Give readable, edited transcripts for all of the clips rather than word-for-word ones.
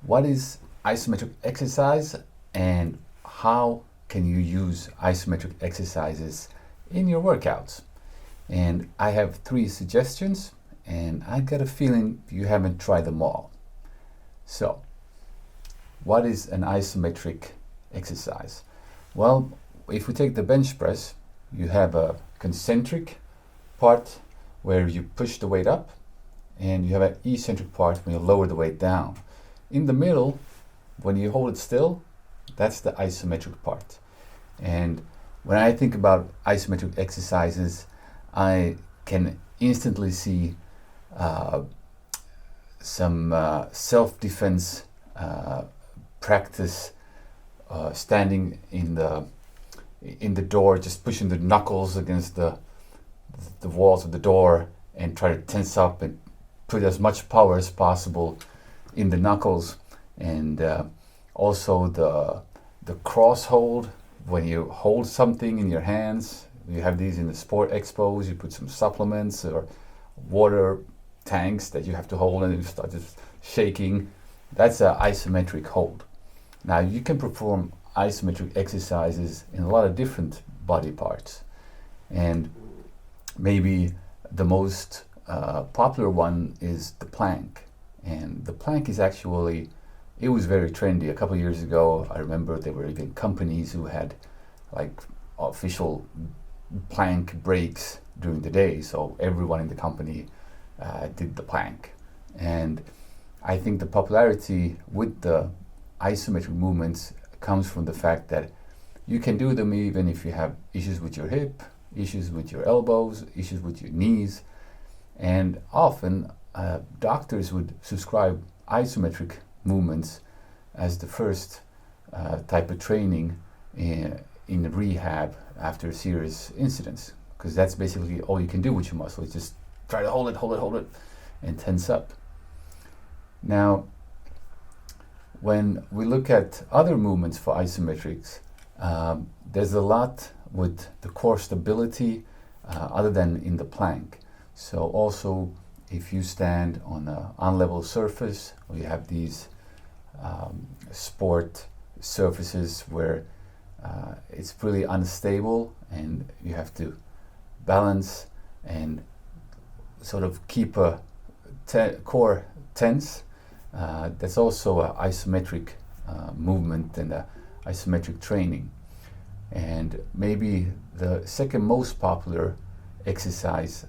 What is isometric exercise and how can you use isometric exercises in your workouts? And I have 3 suggestions, and I got a feeling you haven't tried them all. So, what is an isometric exercise? Well, if we take the bench press, you have a concentric part where you push the weight up, and you have an eccentric part when you lower the weight down. In the middle, when you hold it still, that's the isometric part. And when I think about isometric exercises, I can instantly see some self-defense practice, standing in the door, just pushing the knuckles against the walls of the door and try to tense up and put as much power as possible in the knuckles. And also the cross hold, when you hold something in your hands. You have these in the sport expos, you put some supplements or water tanks that you have to hold, and you start just shaking. That's an isometric hold. Now you can perform isometric exercises in a lot of different body parts, and maybe the most popular one is the plank. And the plank is actually, it was very trendy a couple of years ago. I remember there were even companies who had like official plank breaks during the day, so everyone in the company did the plank. And I think the popularity with the isometric movements comes from the fact that you can do them even if you have issues with your hip, issues with your elbows, issues with your knees. And often doctors would prescribe isometric movements as the first type of training in rehab after serious incidents, because that's basically all you can do with your muscle. It's just try to hold it, and tense up. Now, when we look at other movements for isometrics, there's a lot with the core stability other than in the plank. So also, if you stand on an unlevel surface, or you have these sport surfaces where it's really unstable and you have to balance and sort of keep a core tense, that's also an isometric movement and a isometric training. And maybe the second most popular exercise,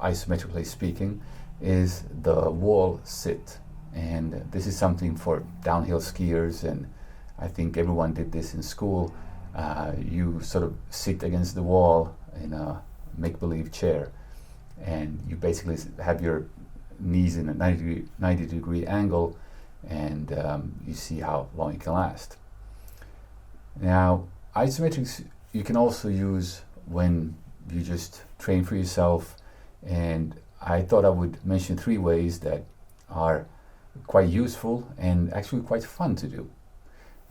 isometrically speaking, is the wall sit. And this is something for downhill skiers, and I think everyone did this in school. You sort of sit against the wall in a make-believe chair, and you basically have your knees in a 90 degree angle, and you see how long you can last. Now, isometrics you can also use when you just train for yourself, and I thought I would mention 3 ways that are quite useful and actually quite fun to do.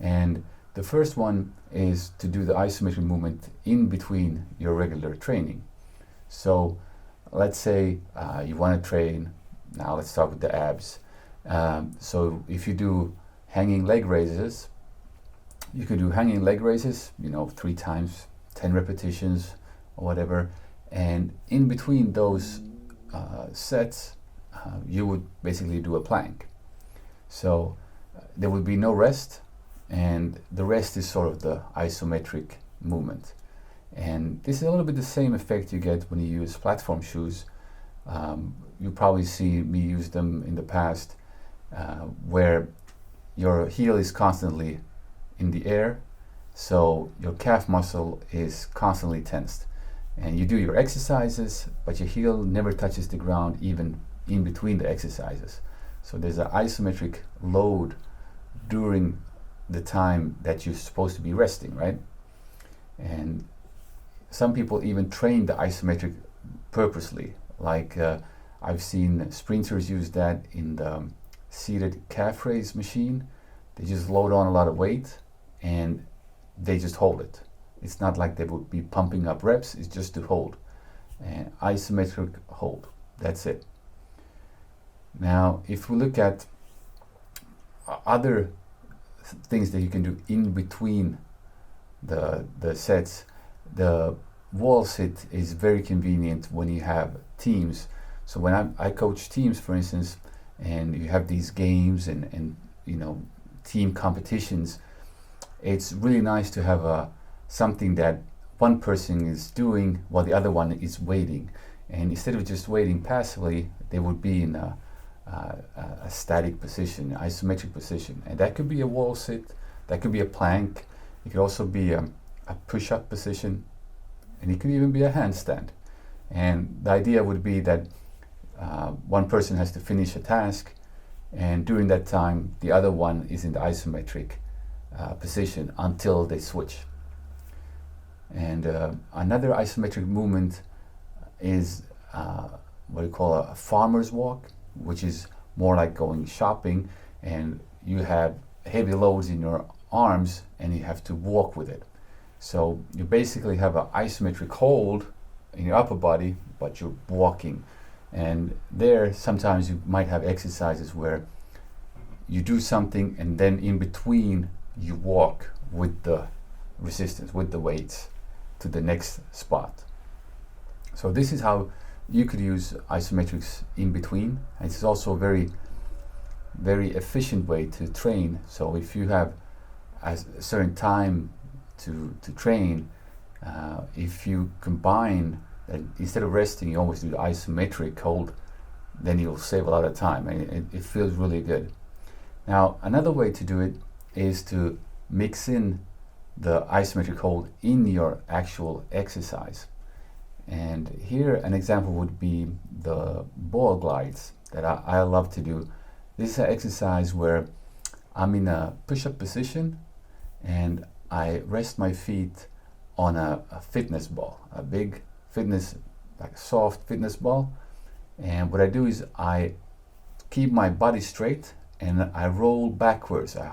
And the first one is to do the isometric movement in between your regular training. So let's say you want to train, now let's start with the abs. So if you do hanging leg raises, you could do hanging leg raises, 3 times, 10 repetitions or whatever. And in between those sets, you would basically do a plank. So there would be no rest, and the rest is sort of the isometric movement. And this is a little bit the same effect you get when you use platform shoes. You probably see me use them in the past, where your heel is constantly in the air, so your calf muscle is constantly tensed. And you do your exercises, but your heel never touches the ground even in between the exercises. So there's an isometric load during the time that you're supposed to be resting, right? And some people even train the isometric purposely. Like I've seen sprinters use that in the seated calf raise machine. They just load on a lot of weight and they just hold it. It's not like they would be pumping up reps, it's just to hold. And isometric hold, that's it. Now, if we look at other things that you can do in between the sets. The wall sit is very convenient when you have teams. So when I coach teams, for instance, and you have these games and team competitions, it's really nice to have something that one person is doing while the other one is waiting. And instead of just waiting passively, they would be in a static position, isometric position. And that could be a wall sit, that could be a plank, it could also be a push-up position, and it could even be a handstand. And the idea would be that one person has to finish a task, and during that time, the other one is in the isometric position until they switch. And another isometric movement is what you call a farmer's walk, which is more like going shopping, and you have heavy loads in your arms and you have to walk with it. So you basically have an isometric hold in your upper body, but you're walking. And there sometimes you might have exercises where you do something and then in between you walk with the resistance, with the weights to the next spot. So this is how you could use isometrics in between. And it's also a very, very efficient way to train. So if you have a certain time to train, if you combine that, instead of resting, you always do the isometric hold, then you'll save a lot of time, and it feels really good. Now, another way to do it is to mix in the isometric hold in your actual exercise. And here an example would be the ball glides that I love to do. This is an exercise where I'm in a push-up position and I rest my feet on a fitness ball, a big fitness, like soft fitness ball. And what I do is I keep my body straight and I roll backwards. I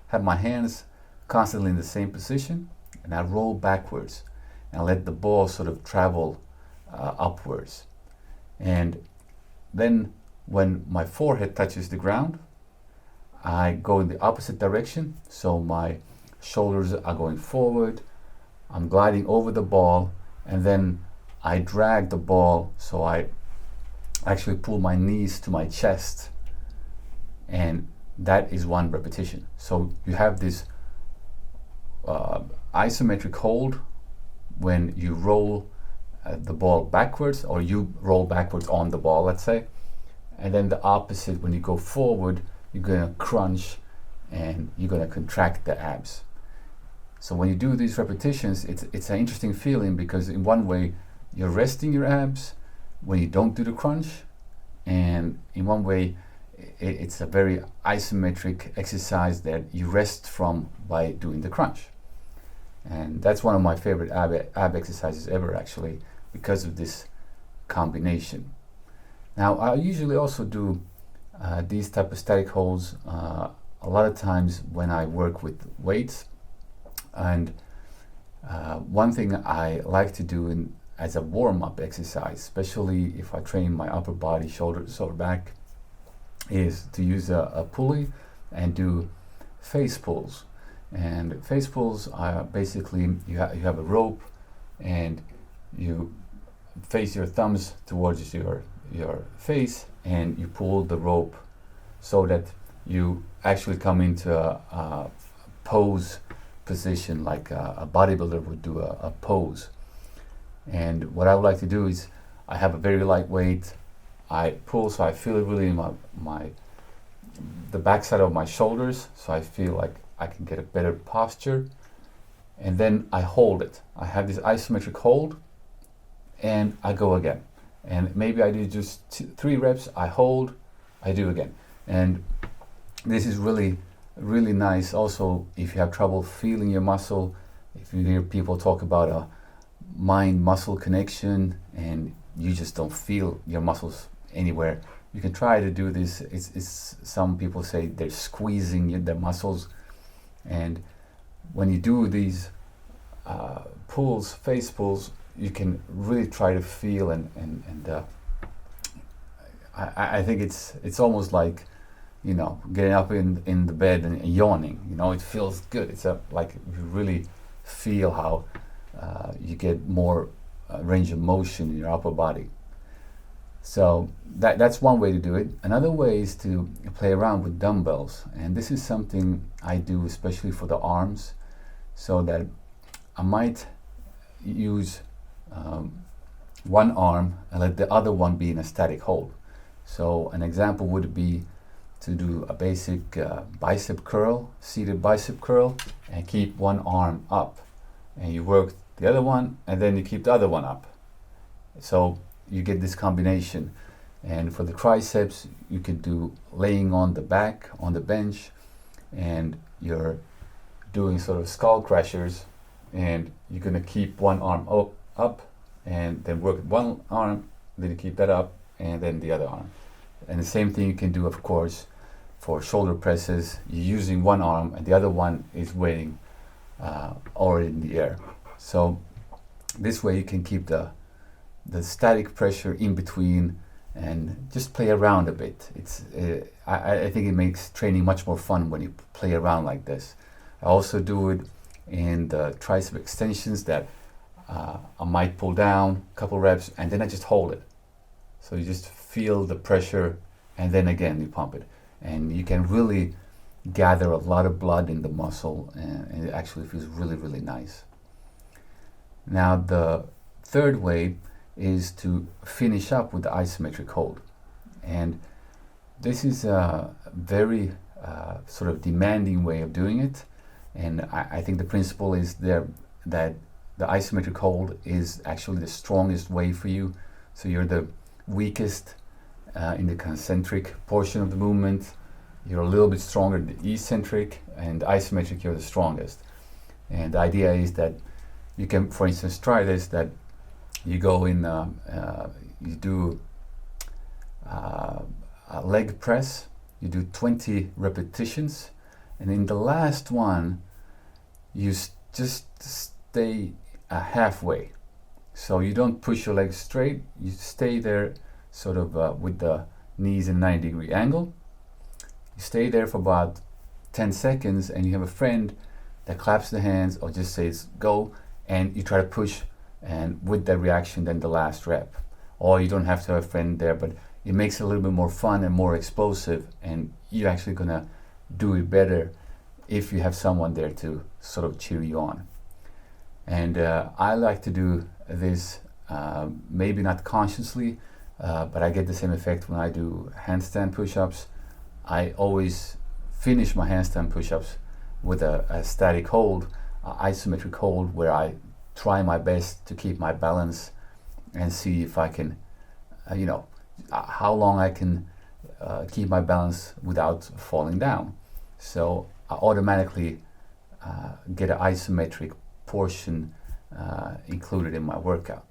have my hands constantly in the same position, and I roll backwards and let the ball sort of travel upwards. And then when my forehead touches the ground, I go in the opposite direction. So my shoulders are going forward, I'm gliding over the ball, and then I drag the ball, so I actually pull my knees to my chest, and that is one repetition. So you have this isometric hold when you roll the ball backwards, or you roll backwards on the ball, let's say, and then the opposite, when you go forward, you're going to crunch and you're going to contract the abs. So when you do these repetitions, it's an interesting feeling, because in one way you're resting your abs when you don't do the crunch, and in one way it's a very isometric exercise that you rest from by doing the crunch. And that's one of my favorite ab exercises ever, actually, because of this combination. Now, I usually also do these type of static holds a lot of times when I work with weights. And one thing I like to do as a warm-up exercise, especially if I train my upper body, shoulders or back, is to use a pulley and do face pulls. And face pulls are basically you have a rope and you face your thumbs towards your face and you pull the rope so that you actually come into a pose position, like a bodybuilder would do a pose. And what I would like to do is I have a very light weight, I pull so I feel it really in the backside of my shoulders, so I feel like I can get a better posture, and then I hold it. I have this isometric hold and I go again, and maybe I do just 3 reps, I hold, I do again. And this is really nice also if you have trouble feeling your muscle, if you hear people talk about a mind-muscle connection and you just don't feel your muscles anywhere. You can try to do this. It's some people say they're squeezing their muscles, and when you do these pulls, face pulls, you can really try to feel and I think it's almost like getting up in the bed and yawning. It feels good. It's like you really feel how you get more range of motion in your upper body. So that's one way to do it. Another way is to play around with dumbbells, and this is something I do especially for the arms, so that I might use one arm and let the other one be in a static hold. So an example would be to do a basic bicep curl, seated bicep curl, and keep one arm up, and you work the other one, and then you keep the other one up. So you get this combination. And for the triceps, you could do laying on the back on the bench, and you're doing sort of skull crushers, and you're going to keep one arm up and then work one arm, then you keep that up, and then the other arm. And the same thing you can do, of course, for shoulder presses. You're using one arm and the other one is waiting already in the air. So this way you can keep the static pressure in between and just play around a bit. I think it makes training much more fun when you play around like this. I also do it in the tricep extensions that I might pull down a couple reps and then I just hold it. So you just feel the pressure and then again you pump it. And you can really gather a lot of blood in the muscle, and it actually feels really, really nice. Now the third way is to finish up with the isometric hold. And this is a very sort of demanding way of doing it. And I think the principle is there that the isometric hold is actually the strongest way for you. So you're the weakest in the concentric portion of the movement. You're a little bit stronger in the eccentric, and isometric you're the strongest. And the idea is that you can, for instance, try this, that you go in, you do a leg press, you do 20 repetitions, and in the last one, you just stay halfway. So you don't push your legs straight, you stay there sort of with the knees in 90-degree angle. You stay there for about 10 seconds and you have a friend that claps the hands or just says go, and you try to push, and with that reaction then the last rep. Or you don't have to have a friend there, but it makes it a little bit more fun and more explosive, and you're actually gonna do it better if you have someone there to sort of cheer you on. And I like to do this maybe not consciously, but I get the same effect when I do handstand push-ups. I always finish my handstand push-ups with a static hold, isometric hold, where I try my best to keep my balance and see if I can, how long I can keep my balance without falling down. So I automatically get an isometric portion included in my workout.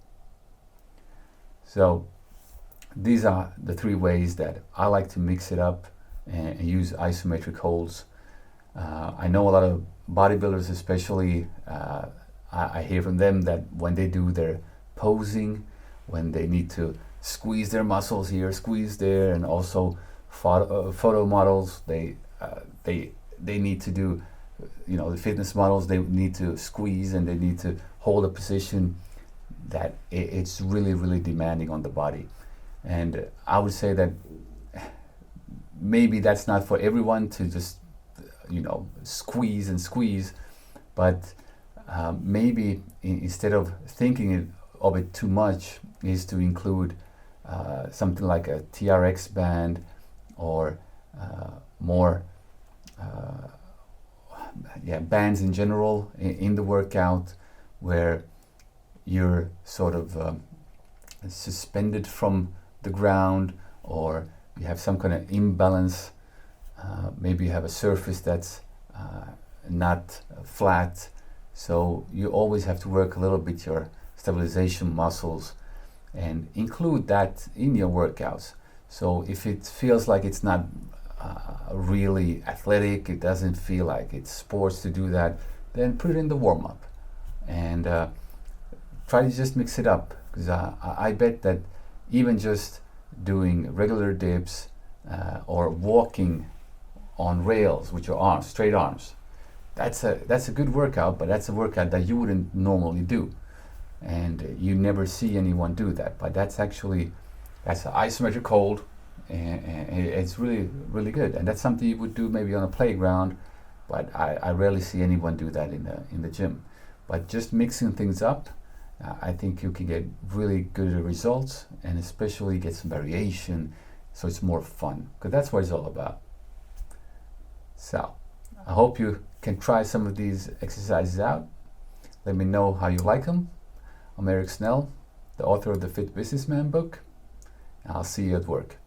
So these are the three ways that I like to mix it up and use isometric holds. I know a lot of bodybuilders, especially, I hear from them that when they do their posing, when they need to squeeze their muscles here, squeeze there, and also photo models, they need to do, the fitness models, they need to squeeze and they need to hold a position that it's really, really demanding on the body. And I would say that maybe that's not for everyone to just, squeeze and squeeze, but maybe instead of thinking of it too much, is to include something like a TRX band or more bands in general in the workout, where you're sort of suspended from the ground, or you have some kind of imbalance. Maybe you have a surface that's not flat, so you always have to work a little bit your stabilization muscles and include that in your workouts. So if it feels like it's not really athletic, it doesn't feel like it's sports to do that, then put it in the warm-up and try to just mix it up, because I bet that even just doing regular dips or walking on rails with your arms, straight arms. That's a good workout, but that's a workout that you wouldn't normally do, and you never see anyone do that. But that's an isometric hold, and it's really good. And that's something you would do maybe on a playground, but I rarely see anyone do that in the gym. But just mixing things up, I think you can get really good results, and especially get some variation, so it's more fun, because that's what it's all about. So I hope you can try some of these exercises out. Let me know how you like them. I'm Eric Snell, the author of the Fit Businessman book. I'll see you at work.